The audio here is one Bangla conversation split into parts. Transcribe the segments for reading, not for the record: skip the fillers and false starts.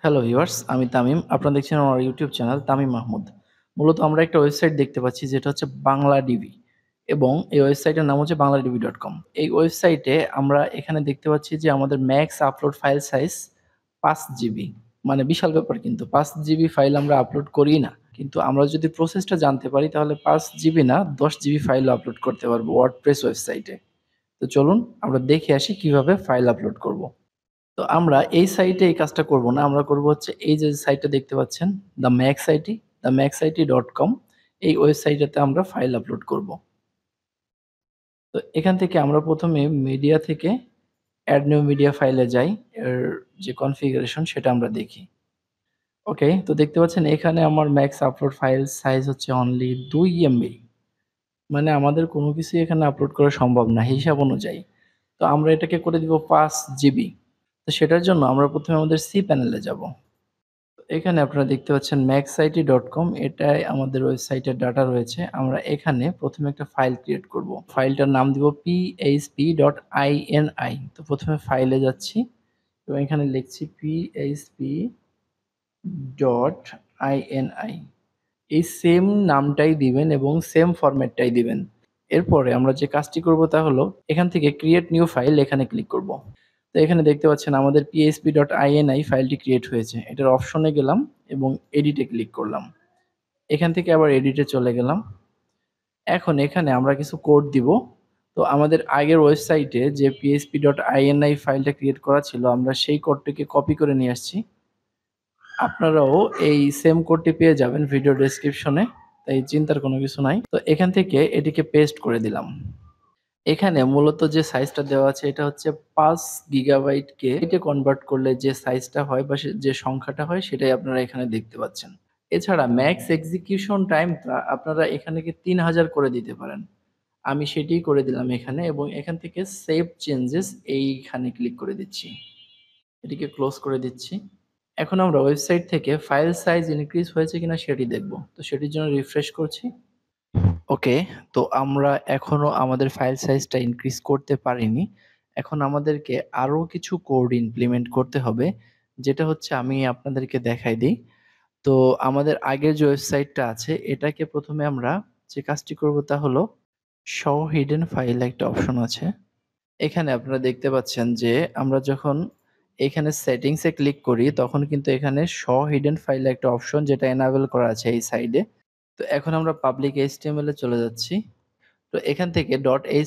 হ্যালো ভিউয়ার্স, আমি তামিম। আপনারা দেখছেন আমার ইউটিউব চ্যানেল তামিম মাহমুদ। মূলত আমরা একটা ওয়েবসাইট দেখতে পাচ্ছি যেটা হচ্ছে বাংলাডিবি এবং এই ওয়েবসাইটের নাম হচ্ছে বাংলাডিবি.কম। এই ওয়েবসাইটে আমরা এখানে দেখতে পাচ্ছি যে আমাদের max upload file size ৫ GB. মানে বিশাল ব্যাপার কিন্তু ৫ জিবি ফাইল আমরা আপলোড করি না। কিন্তু আমরা যদি প্রসেসটা জানতে পারি তাহলে ৫ জিবি না ১০ জিবি ফাইলও আপলোড করতে পারবো ওয়ার্ডপ্রেস ওয়েবসাইটে। তো চলুন আমরা দেখে আসি কিভাবে ফাইল আপলোড করব। তো আমরা এই সাইটে এই কাজটা করব না। আমরা করব হচ্ছে এই যে সাইটটা দেখতে পাচ্ছেন themaxit.com এই ওয়েবসাইটটাতে আমরা ফাইল আপলোড করব। তো এখান থেকে আমরা ১ম এ মিডিয়া থেকে এড নিউ মিডিয়া ফাইলে যাই। এর যে কনফিগারেশন সেটা আমরা দেখি। ওকে, তো দেখতে পাচ্ছেন এখানে আমার ম্যাক্স আপলোড ফাইল সাইজ হচ্ছে অনলি ২ এমবি। মানে আমাদের কোনো কিছুই এখানে আপলোড করা সম্ভব না হিসাব অনুযায়ী। তো আমরা এটাকে করে দিব ৫ জিবি। তো সেটার জন্য আমরা ১ম এ আমাদের সি প্যানেলে যাব। এখানে আপনারা দেখতে পাচ্ছেন maxit.com এটাই আমাদের ওয়েবসাইটের ডাটা রয়েছে। আমরা এখানে ১ম এ একটা ফাইল ক্রিয়েট করব। ফাইলটার নাম দিব php.ini। তো ১ম এ ফাইলে যাচ্ছি এবং এখানে লিখছি php.ini। এই সেম নামটাই দিবেন এবং সেম ফরম্যাটটাই দিবেন। এরপরে আমরা যে কাজটি করব তা হলো এখান থেকে ক্রিয়েট নিউ ফাইল এখানে ক্লিক করব। তো এখানে দেখতে পাচ্ছেন আমাদের php.ini ফাইলটি ক্রিয়েট হয়েছে। এটার অপশনে গেলাম এবং এডিটে ক্লিক করলাম। এখান থেকে আবার এডিটে চলে গেলাম। এখন এখানে আমরা কিছু কোড দিব। তো আমাদের আগের ওয়েবসাইটে যে php.ini ফাইলটা ক্রিয়েট করা ছিল আমরা সেই কোডটিকে কপি করে নিয়ে আসছি। আপনারাও এই সেম কোডটি পেয়ে যাবেন ভিডিও ডেসক্রিপশনে। তাই চিন্তার কোনো কিছু নাই। তো এখান থেকে এটিকে পেস্ট করে দিলাম। এখানে মূলত যে সাইজটা দেওয়া আছে এটা হচ্ছে ৫ গিগাবাইটকে এতে কনভার্ট করলে যে সাইজটা হয় বা যে সংখ্যাটা হয় সেটাই আপনারা এখানে দেখতে পাচ্ছেন। এছাড়া ম্যাক্স এক্সিকিউশন টাইমটা আপনারা এখানে ৩০০০ করে দিতে পারেন। আমি সেটিই করে দিলাম এখানে এবং এখান থেকে সেভ চেঞ্জেস এইখানে ক্লিক করে দিচ্ছি। এটিকে ক্লোজ করে দিচ্ছি। এখন আমরা ওয়েবসাইট থেকে ফাইল সাইজ ইনক্রিজ হয়েছে কিনা সেটি দেখব। তো সেটির জন্য রিফ্রেশ করছি। ওকে, তো আমরা এখনো আমাদের ফাইল সাইজটা ইনক্রিজ করতে পারিনি। এখন আমাদেরকে আরো কিছু কোড ইমপ্লিমেন্ট করতে হবে। যেটা হচ্ছে আমি আপনাদেরকে দেখাই দেই। তো আমাদের আগের যে ওয়েবসাইটটা আছে এটাকে ১ম এ আমরা যে কাজটি করব তা হলো শো হিডেন ফাইল একটা অপশন আছে। এখানে আপনারা দেখতে পাচ্ছেন যে আমরা যখন এখানে সেটিংস এ ক্লিক করি তখন কিন্তু এখানে শো হিডেন ফাইল একটা অপশন যেটা এনেবল করা আছে এই সাইডে। তো এখন আমরা পাবলিক HTML এ চলে যাচ্ছি। তো এখান থেকে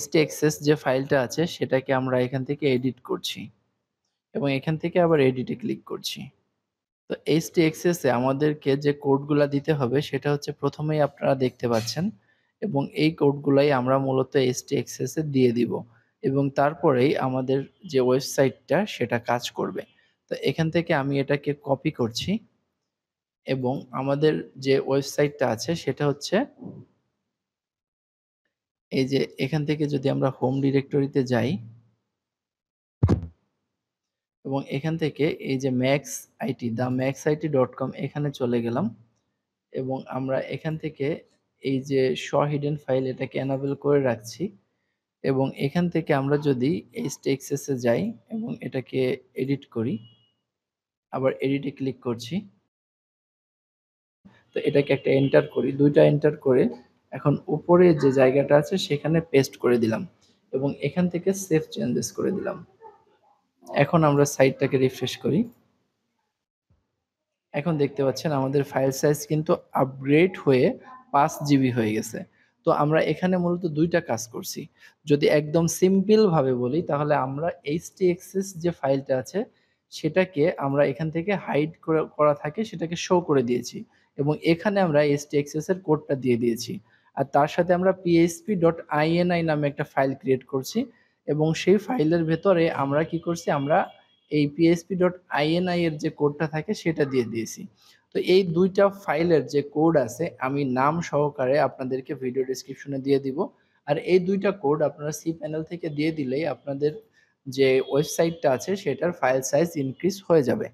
.htaccess যে ফাইলটা আছে সেটাকে আমরা এখান থেকে এডিট করছি এবং এখান থেকে আবার এডিটে ক্লিক করছি। তো htaccess এ আমাদেরকে যে কোডগুলা দিতে হবে সেটা হচ্ছে ১ম এই আপনারা দেখতে পাচ্ছেন এবং এই কোডগুলাই আমরা মূলত htaccess এ দিয়ে দিব এবং তারপরেই আমাদের যে ওয়েবসাইটটা সেটা কাজ করবে। তো এখান থেকে আমি এটাকে কপি করছি এবং আমাদের যে ওয়েবসাইটটা আছে সেটা হচ্ছে এই যে এখান থেকে যদি আমরা হোম ডিরেক্টরিতে যাই এবং এখান থেকে এই যে themaxit.com এখানে চলে গেলাম এবং আমরা এখান থেকে এই যে শো হিডেন ফাইল এটাকে এনেবল করে রাখছি এবং এখান থেকে আমরা যদি htaccess এ যাই এবং এটাকে এডিট করি, আবার এডিটে ক্লিক করছি। তো এটাকে একটা এন্টার করি, ২ টা এন্টার করে এখন উপরে যে জায়গাটা আছে সেখানে পেস্ট করে দিলাম এবং এখান থেকে সেভ চেঞ্জেস করে দিলাম। এখন আমরা সাইটটাকে রিফ্রেশ করি। এখন দেখতে পাচ্ছেন আমাদের ফাইল সাইজ কিন্তু আপগ্রেড হয়ে ৫ জিবি হয়ে গেছে। তো আমরা এখানে মূলত ২ টা কাজ করছি। যদি একদম সিম্পল ভাবে বলি তাহলে আমরা htaccess যে ফাইলটা আছে সেটাকে আমরা এখান থেকে হাইড করা থাকে সেটাকে শো করে দিয়েছি এবং এখানে আমরা htaccess এর কোডটা দিয়ে দিয়েছি। আর তার সাথে আমরা php.ini নামে একটা ফাইল ক্রিয়েট করছি এবং সেই ফাইলের ভেতরে আমরা কি করছি আমরা এই php.ini এর যে কোডটা থাকে সেটা দিয়ে দিয়েছি। তো এই ২ টা ফাইলের যে কোড আছে আমি নাম সহকারে আপনাদেরকে ভিডিও ডেসক্রিপশনে দিয়ে দিব। আর এই ২ টা কোড আপনারা সি প্যানেল থেকে দিয়ে দিলেই আপনাদের যে ওয়েবসাইটটা আছে সেটার ফাইল সাইজ ইনক্রিজ হয়ে যাবে।